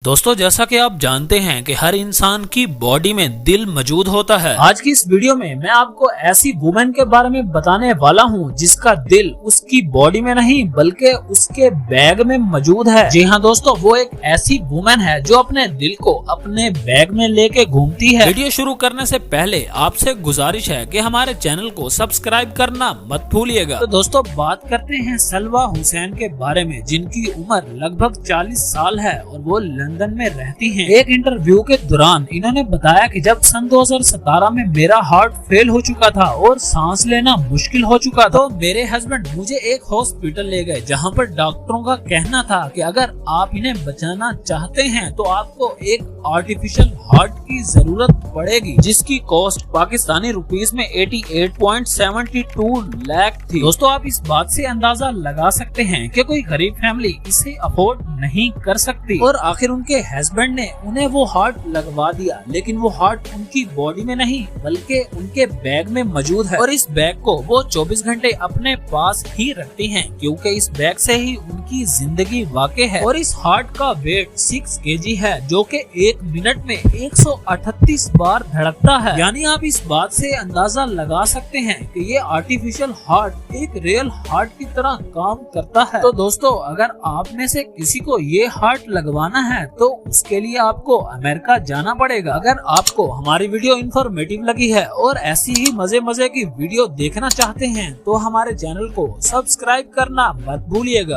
दोस्तों, जैसा कि आप जानते हैं कि हर इंसान की बॉडी में दिल मौजूद होता है। आज की इस वीडियो में मैं आपको ऐसी वुमेन के बारे में बताने वाला हूं जिसका दिल उसकी बॉडी में नहीं बल्कि उसके बैग में मौजूद है। जी हां दोस्तों, वो एक ऐसी वुमेन है जो अपने दिल को अपने बैग में लेके घूमती है। वीडियो शुरू करने से पहले आपसे गुजारिश है कि हमारे चैनल को सब्सक्राइब करना मत भूलिएगा। तो दोस्तों, बात करते हैं सलवा हुसैन के बारे में, जिनकी उम्र लगभग 40 साल है और वो लंदन में रहती हैं। एक इंटरव्यू के दौरान इन्होंने बताया कि जब सन 2017 में मेरा हार्ट फेल हो चुका था और सांस लेना मुश्किल हो चुका था, तो मेरे हस्बैंड मुझे एक हॉस्पिटल ले गए जहां पर डॉक्टरों का कहना था कि अगर आप इन्हें बचाना चाहते हैं तो आपको एक आर्टिफिशियल हार्ट की जरूरत पड़ेगी, जिसकी कॉस्ट पाकिस्तानी रुपीस में 88.72 लाख थी। दोस्तों, आप इस बात से अंदाजा लगा सकते हैं कि कोई गरीब फैमिली इसे अफोर्ड नहीं कर सकती। और आखिर उनके हस्बैंड ने उन्हें वो हार्ट लगवा दिया, लेकिन वो हार्ट उनकी बॉडी में नहीं बल्कि उनके बैग में मौजूद है। और इस बैग को वो 24 घंटे अपने पास ही रखती हैं, क्योंकि इस बैग से ही उनकी जिंदगी वाक़ई है। और इस हार्ट का वेट 6 kg है, जो कि 1 मिनट में 138 बार धड़कता है। यानी आप इस बात से अंदाजा लगा सकते हैं कि ये आर्टिफिशियल हार्ट एक रियल हार्ट की तरह काम करता है। तो दोस्तों, अगर आप में से किसी को ये हार्ट लगवाना है तो उसके लिए आपको अमेरिका जाना पड़ेगा। अगर आपको हमारी वीडियो इंफॉर्मेटिव लगी है और ऐसी ही मजे की वीडियो देखना चाहते हैं तो हमारे चैनल को सब्सक्राइब करना मत भूलिएगा।